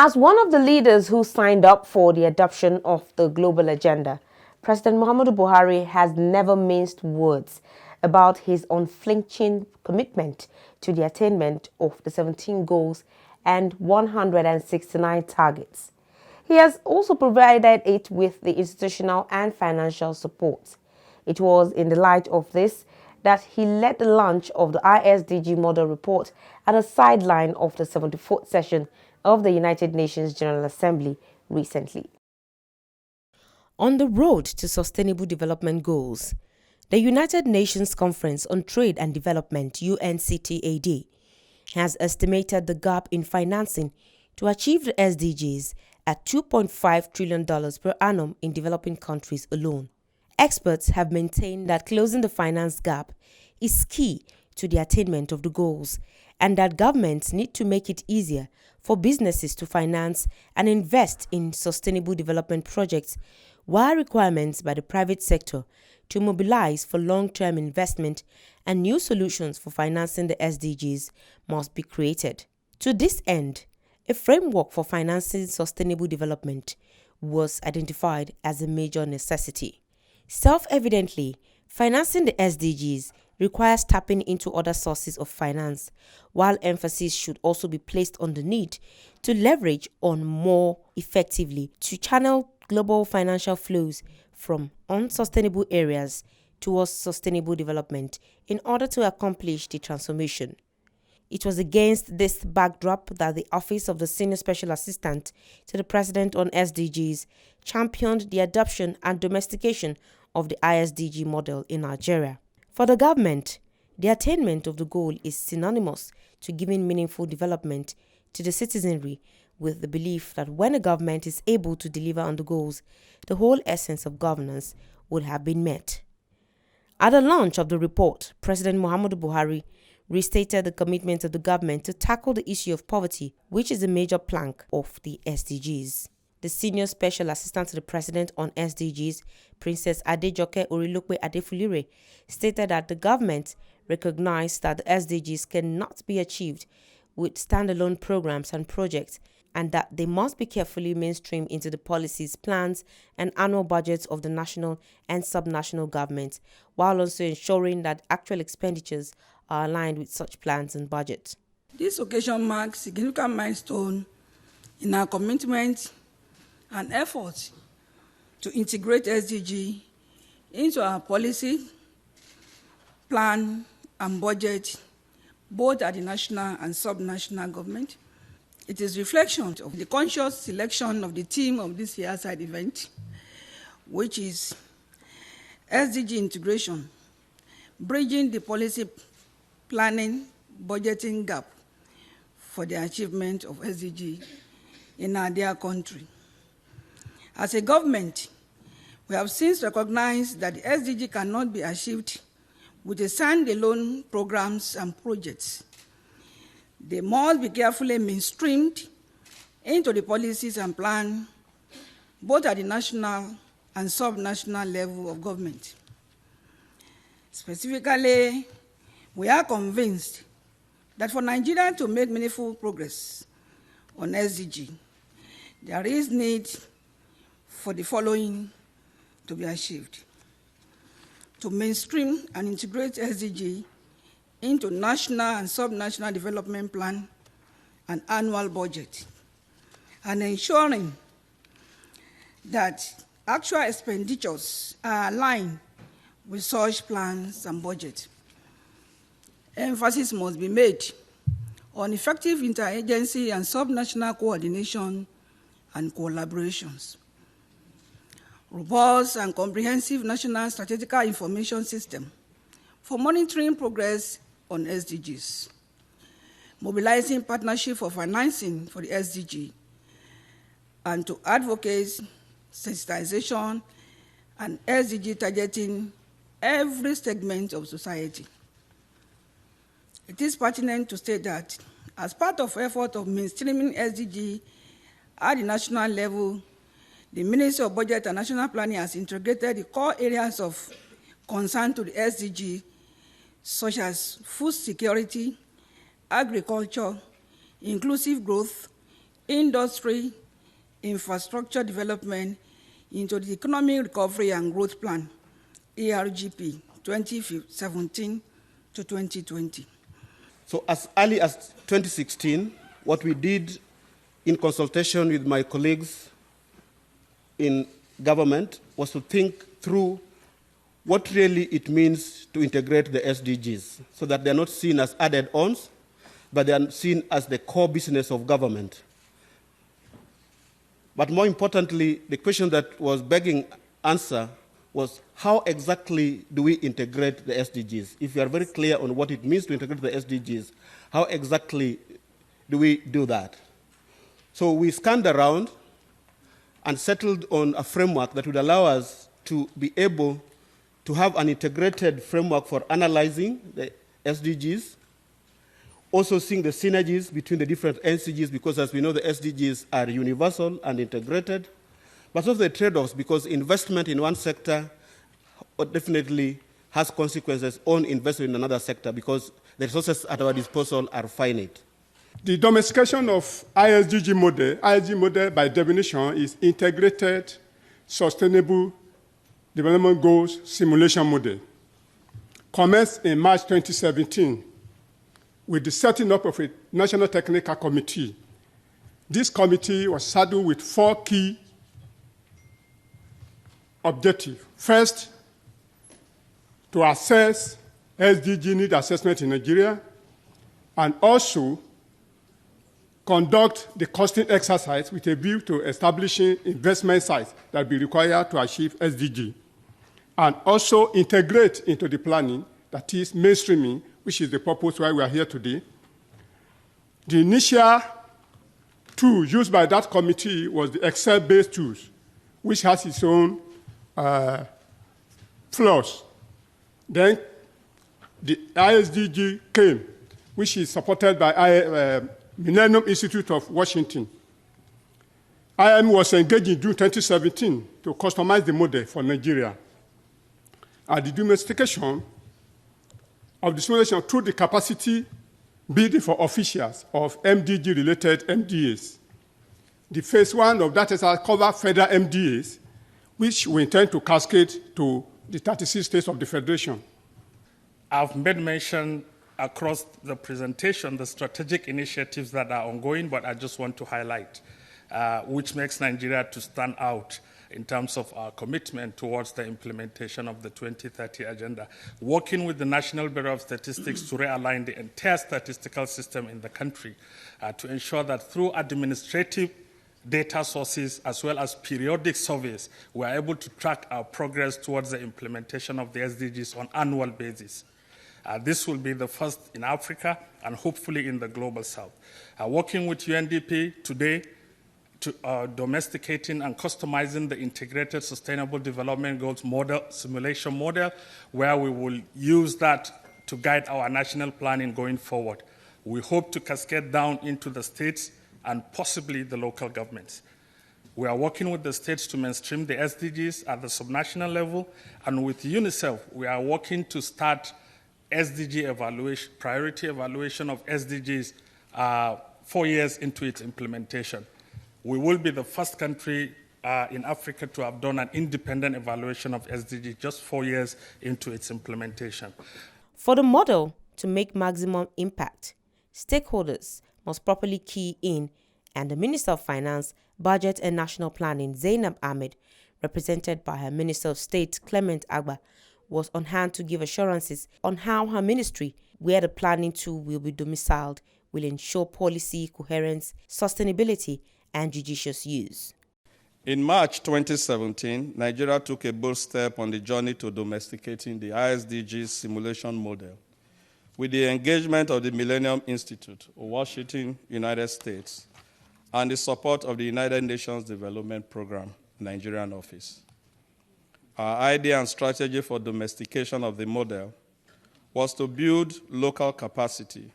As one of the leaders who signed up for the adoption of the global agenda, President Muhammadu Buhari has never minced words about his unflinching commitment to the attainment of the 17 goals and 169 targets. He has also provided it with the institutional and financial support. It was in the light of this that he led the launch of the iSDG model report at the sideline of the 74th session of the United Nations General Assembly recently. On the road to sustainable development goals, the United Nations Conference on Trade and Development (UNCTAD) has estimated the gap in financing to achieve the SDGs at $2.5 trillion per annum in developing countries alone. Experts have maintained that closing the finance gap is key to the attainment of the goals and that governments need to make it easier for businesses to finance and invest in sustainable development projects, while requirements by the private sector to mobilize for long-term investment and new solutions for financing the SDGs must be created. To this end, a framework for financing sustainable development was identified as a major necessity. Self-evidently, financing the SDGs requires tapping into other sources of finance, while emphasis should also be placed on the need to leverage on more effectively to channel global financial flows from unsustainable areas towards sustainable development in order to accomplish the transformation. It was against this backdrop that the Office of the Senior Special Assistant to the President on SDGs championed the adoption and domestication of the iSDG model in Nigeria. For the government, the attainment of the goal is synonymous to giving meaningful development to the citizenry, with the belief that when a government is able to deliver on the goals, the whole essence of governance would have been met. At the launch of the report, President Muhammadu Buhari restated the commitment of the government to tackle the issue of poverty, which is a major plank of the SDGs. The Senior Special Assistant to the President on SDGs, Princess Adejoke Orilokwe Adefulire, stated that the government recognized that the SDGs cannot be achieved with standalone programs and projects, and that they must be carefully mainstreamed into the policies, plans, and annual budgets of the national and subnational governments, while also ensuring that actual expenditures are aligned with such plans and budgets. This occasion marks a significant milestone in our commitment and efforts to integrate SDG into our policy, plan, and budget, both at the national and subnational government. It is reflection of the conscious selection of the theme of this year's side event, which is SDG integration, bridging the policy planning, budgeting gap for the achievement of SDG in our dear country. As a government, we have since recognized that the SDG cannot be achieved with the standalone programs and projects. They must be carefully mainstreamed into the policies and plans, both at the national and subnational level of government. Specifically, we are convinced that for Nigeria to make meaningful progress on SDG, there is need for the following to be achieved: to mainstream and integrate SDG into national and subnational development plan and annual budget, and ensuring that actual expenditures are aligned with such plans and budget. Emphasis must be made on effective interagency and subnational coordination and collaborations. Robust and comprehensive national strategic information system for monitoring progress on SDGs. Mobilizing partnership for financing for the SDG and to advocate sensitization and SDG targeting every segment of society. It is pertinent to state that as part of effort of mainstreaming SDG at the national level, the Ministry of Budget and National Planning has integrated the core areas of concern to the SDG, such as food security, agriculture, inclusive growth, industry, infrastructure development into the Economic Recovery and Growth Plan, ERGP, 2017 to 2020. So as early as 2016, what we did in consultation with my colleagues in government was to think through what really it means to integrate the SDGs so that they're not seen as added-ons, but they are seen as the core business of government. But more importantly, the question that was begging answer was how exactly do we integrate the SDGs? If you are very clear on what it means to integrate the SDGs, how exactly do we do that? So we scanned around and settled on a framework that would allow us to be able to have an integrated framework for analyzing the SDGs, also seeing the synergies between the different SDGs, because as we know, the SDGs are universal and integrated, but also the trade-offs, because investment in one sector definitely has consequences on investment in another sector, because the resources at our disposal are finite. The domestication of ISDG model by definition is Integrated Sustainable Development Goals Simulation Model, commenced in March 2017 with the setting up of a National Technical Committee. This committee was saddled with 4 key objectives. First, to assess SDG need assessment in Nigeria, and also conduct the costing exercise with a view to establishing investment sites that will be required to achieve SDG, and also integrate into the planning, that is mainstreaming, which is the purpose why we are here today. The initial tool used by that committee was the Excel-based tools, which has its own flaws. Then the iSDG came, which is supported by Millennium Institute of Washington. IM was engaged in June 2017 to customize the model for Nigeria. And the domestication of the simulation through the capacity building for officials of MDG-related MDAs. The phase 1 of that exercise covers federal MDAs, which we intend to cascade to the 36 states of the Federation. I've made mention across the presentation the strategic initiatives that are ongoing, but I just want to highlight which makes Nigeria to stand out in terms of our commitment towards the implementation of the 2030 agenda, working with the National Bureau of Statistics to realign the entire statistical system in the country to ensure that through administrative data sources as well as periodic surveys, we are able to track our progress towards the implementation of the SDGs on an annual basis. This will be the first in Africa and hopefully in the global south. Working with UNDP today, to domesticating and customizing the integrated sustainable development goals model, simulation model, where we will use that to guide our national planning going forward. We hope to cascade down into the states and possibly the local governments. We are working with the states to mainstream the SDGs at the subnational level, and with UNICEF, we are working to start SDG evaluation, priority evaluation of SDGs 4 years into its implementation. We will be the first country in Africa to have done an independent evaluation of SDG just 4 years into its implementation. For the model to make maximum impact, stakeholders must properly key in, and the Minister of Finance, Budget and National Planning, Zainab Ahmed, represented by her Minister of State, Clement Agba, was on hand to give assurances on how her ministry, where the planning tool will be domiciled, will ensure policy coherence, sustainability, and judicious use. In March 2017, Nigeria took a bold step on the journey to domesticating the iSDG simulation model with the engagement of the Millennium Institute of Washington, United States, and the support of the United Nations Development Program, Nigerian office. Our idea and strategy for domestication of the model was to build local capacity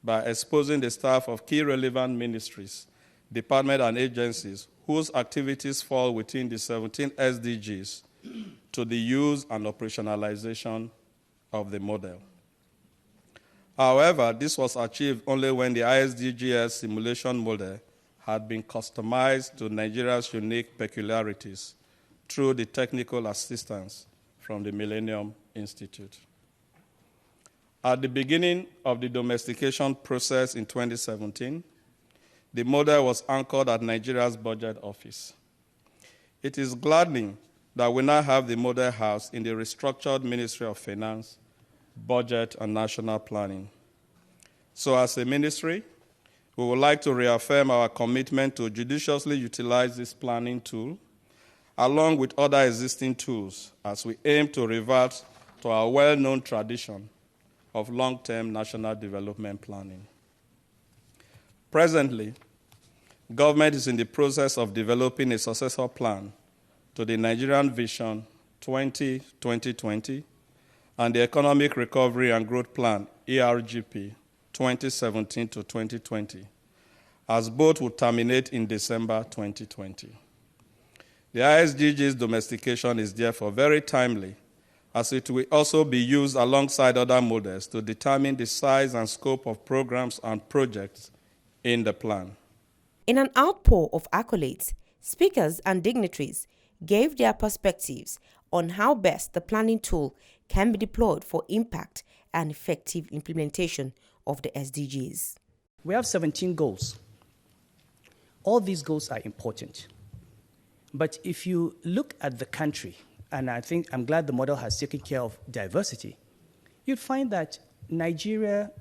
by exposing the staff of key relevant ministries, departments, and agencies whose activities fall within the 17 SDGs to the use and operationalization of the model. However, this was achieved only when the iSDGs simulation model had been customized to Nigeria's unique peculiarities through the technical assistance from the Millennium Institute. At the beginning of the domestication process in 2017, the model was anchored at Nigeria's Budget Office. It is gladdening that we now have the model house in the restructured Ministry of Finance, Budget, and National Planning. So as a ministry, we would like to reaffirm our commitment to judiciously utilize this planning tool, along with other existing tools, as we aim to revert to our well-known tradition of long-term national development planning. Presently, government is in the process of developing a successor plan to the Nigerian Vision 2020 and the Economic Recovery and Growth Plan, ERGP, 2017 to 2020, as both will terminate in December 2020. The iSDG's domestication is therefore very timely, as it will also be used alongside other models to determine the size and scope of programs and projects in the plan. In an outpour of accolades, speakers and dignitaries gave their perspectives on how best the planning tool can be deployed for impact and effective implementation of the SDGs. We have 17 goals. All these goals are important. But if you look at the country, and I'm glad the model has taken care of diversity, you'd find that Nigeria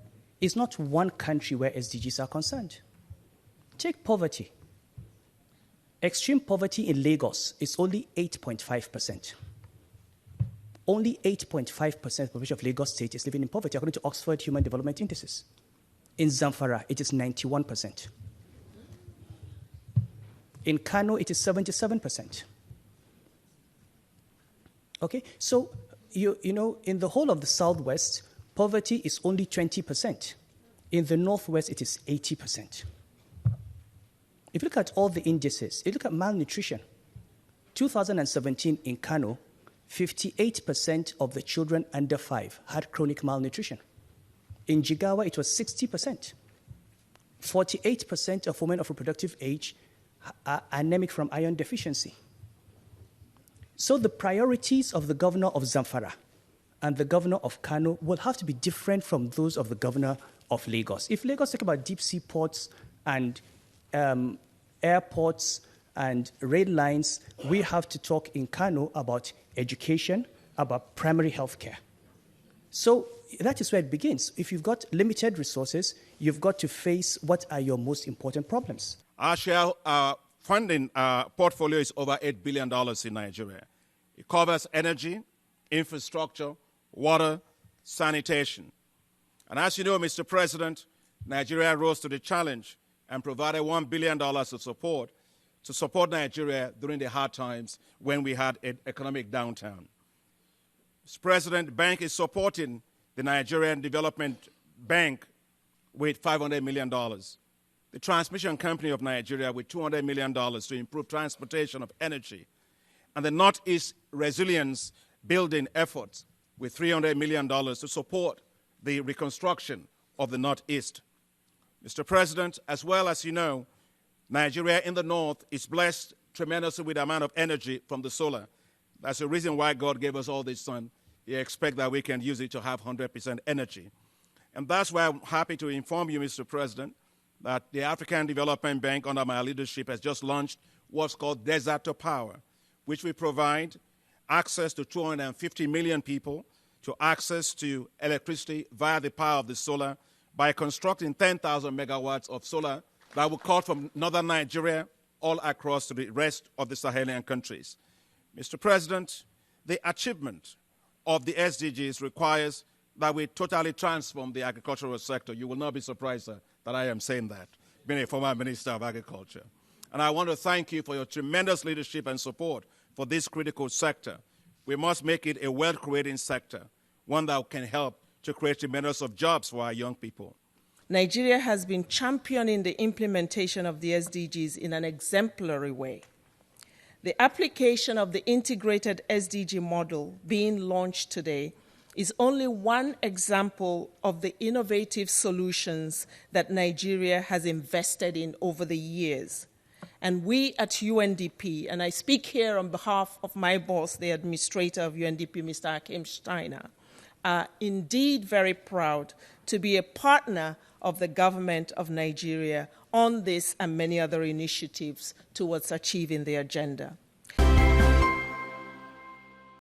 is not one country where SDGs are concerned. Take poverty. Extreme poverty in Lagos is only 8.5%. Only 8.5% of the population of Lagos State is living in poverty, according to Oxford Human Development Indices. In Zamfara, it is 91%. In Kano, it is 77%. Okay, so you know, in the whole of the Southwest, poverty is only 20%. In the Northwest, it is 80%. If you look at all the indices, if you look at malnutrition, 2017 in Kano, 58% of the children under 5 had chronic malnutrition. In Jigawa, it was 60%. 48% of women of reproductive age are anemic from iron deficiency. So the priorities of the governor of Zamfara and the governor of Kano will have to be different from those of the governor of Lagos. If Lagos talk about deep sea ports and airports and rail lines, we have to talk in Kano about education, about primary health care. So that is where it begins. If you've got limited resources, you've got to face what are your most important problems. Our share funding portfolio is over $8 billion in Nigeria. It covers energy, infrastructure, water, sanitation. And as you know, Mr. President, Nigeria rose to the challenge and provided $1 billion of support to support Nigeria during the hard times when we had an economic downturn. Mr. President, the bank is supporting the Nigerian Development Bank with $500 million. The Transmission Company of Nigeria with $200 million to improve transportation of energy. And the Northeast Resilience Building efforts with $300 million to support the reconstruction of the Northeast. Mr. President, as well as you know, Nigeria in the north is blessed tremendously with the amount of energy from the solar. That's the reason why God gave us all this sun. He expects that we can use it to have 100% energy. And that's why I'm happy to inform you, Mr. President, that the African Development Bank, under my leadership, has just launched what's called Desert to Power, which will provide access to 250 million people to access to electricity via the power of the solar by constructing 10,000 megawatts of solar that will cut from northern Nigeria all across to the rest of the Sahelian countries. Mr. President, the achievement of the SDGs requires that we totally transform the agricultural sector. You will not be surprised, sir, that I am saying that, being a former Minister of Agriculture. And I want to thank you for your tremendous leadership and support for this critical sector. We must make it a wealth-creating sector, one that can help to create tremendous of jobs for our young people. Nigeria has been championing the implementation of the SDGs in an exemplary way. The application of the integrated SDG model being launched today is only one example of the innovative solutions that Nigeria has invested in over the years. And we at UNDP, and I speak here on behalf of my boss, the administrator of UNDP, Mr. Hakim Steiner, are indeed very proud to be a partner of the government of Nigeria on this and many other initiatives towards achieving the agenda.